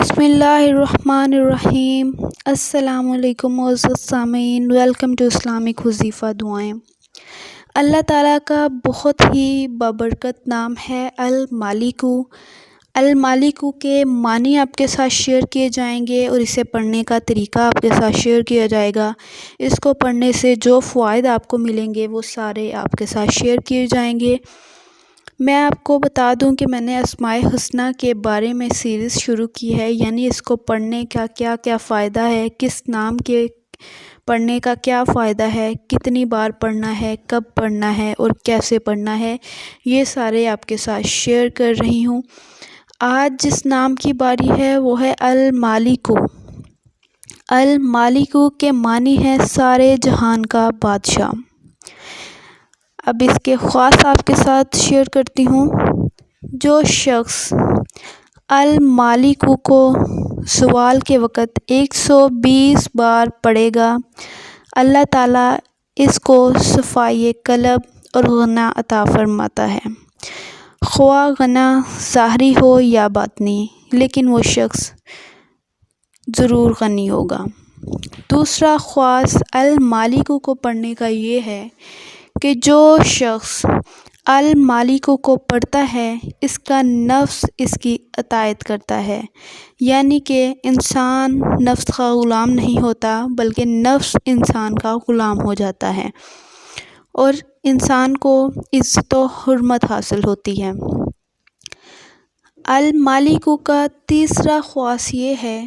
بسم اللہ الرحمن الرحیم۔ السلام علیکم معزز سامعین، ویلکم ٹو اسلامک وظیفہ دعائیں۔ اللہ تعالیٰ کا بہت ہی بابرکت نام ہے المالک۔ المالک کے معنی آپ کے ساتھ شیئر کیے جائیں گے اور اسے پڑھنے کا طریقہ آپ کے ساتھ شیئر کیا جائے گا۔ اس کو پڑھنے سے جو فوائد آپ کو ملیں گے وہ سارے آپ کے ساتھ شیئر کیے جائیں گے۔ میں آپ کو بتا دوں کہ میں نے اسماء الحسنی کے بارے میں سیریز شروع کی ہے، یعنی اس کو پڑھنے کا کیا کیا فائدہ ہے، کس نام کے پڑھنے کا کیا فائدہ ہے، کتنی بار پڑھنا ہے، کب پڑھنا ہے اور کیسے پڑھنا ہے، یہ سارے آپ کے ساتھ شیئر کر رہی ہوں۔ آج جس نام کی باری ہے وہ ہے المالک۔ المالک کے معنی ہے سارے جہان کا بادشاہ۔ اب اس کے خاص آپ کے ساتھ شیئر کرتی ہوں۔ جو شخص المالک کو سوال کے وقت 120 بار پڑھے گا، اللہ تعالیٰ اس کو صفائی قلب اور غنی عطا فرماتا ہے، خواہ غنی ظاہری ہو یا باطنی، لیکن وہ شخص ضرور غنی ہوگا۔ دوسرا خواص المالک کو پڑھنے کا یہ ہے کہ جو شخص المالک کو پڑھتا ہے اس کا نفس اس کی اطاعت کرتا ہے، یعنی کہ انسان نفس کا غلام نہیں ہوتا بلکہ نفس انسان کا غلام ہو جاتا ہے اور انسان کو عزت و حرمت حاصل ہوتی ہے۔ المالک کا تیسرا خواص یہ ہے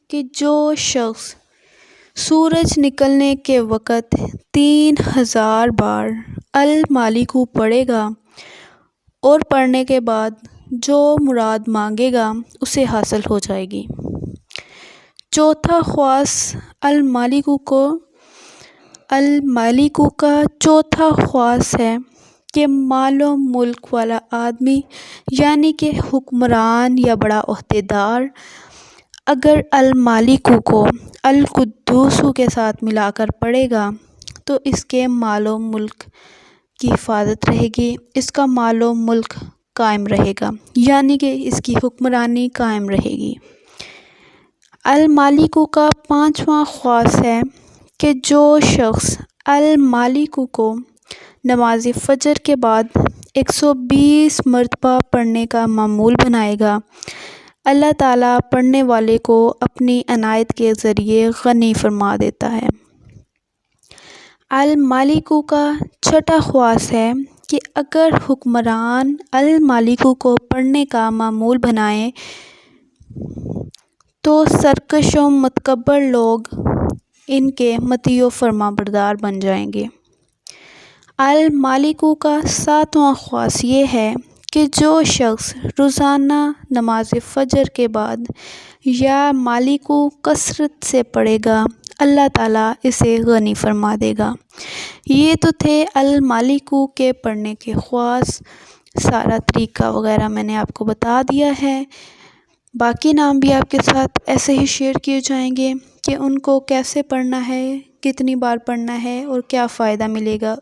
کہ جو شخص سورج نکلنے کے وقت 3000 بار المالک پڑھے گا اور پڑھنے کے بعد جو مراد مانگے گا اسے حاصل ہو جائے گی۔ چوتھا خواص المالک کا چوتھا خواص ہے کہ مال و ملک والا آدمی، یعنی کہ حکمران یا بڑا عہدیدار، اگر المالک کو القدوس کے ساتھ ملا کر پڑھے گا تو اس کے مال و ملک کی حفاظت رہے گی، اس کا مال و ملک قائم رہے گا، یعنی کہ اس کی حکمرانی قائم رہے گی۔ المالک کا پانچواں خواص ہے کہ جو شخص المالک کو نماز فجر کے بعد 120 مرتبہ پڑھنے کا معمول بنائے گا، اللہ تعالیٰ پڑھنے والے کو اپنی عنایت کے ذریعے غنی فرما دیتا ہے۔ المالک کا چھٹا خواص ہے کہ اگر حکمران المالک کو پڑھنے کا معمول بنائیں تو سرکش و متکبر لوگ ان کے مطیع و فرما بردار بن جائیں گے۔ المالک کا ساتواں خواص یہ ہے کہ جو شخص روزانہ نماز فجر کے بعد یا مالک کثرت سے پڑھے گا، اللہ تعالیٰ اسے غنی فرما دے گا۔ یہ تو تھے المالک کے پڑھنے کے خواص، سارا طریقہ وغیرہ میں نے آپ کو بتا دیا ہے۔ باقی نام بھی آپ کے ساتھ ایسے ہی شیئر کیے جائیں گے کہ ان کو کیسے پڑھنا ہے، کتنی بار پڑھنا ہے اور کیا فائدہ ملے گا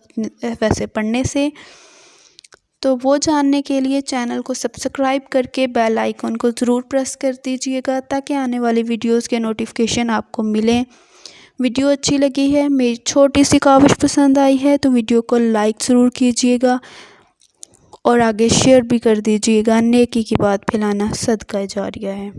ویسے پڑھنے سے۔ تو وہ جاننے کے لیے چینل کو سبسکرائب کر کے بیل آئیکن کو ضرور پریس کر دیجیے گا تاکہ آنے والی ویڈیوز کے نوٹیفیکیشن آپ کو ملیں۔ ویڈیو اچھی لگی ہے، میری چھوٹی سی کاوش پسند آئی ہے تو ویڈیو کو لائک ضرور کیجیے گا اور آگے شیئر بھی کر دیجیے گا۔ نیکی کی بات پھیلانا صدقہ جاریہ ہے۔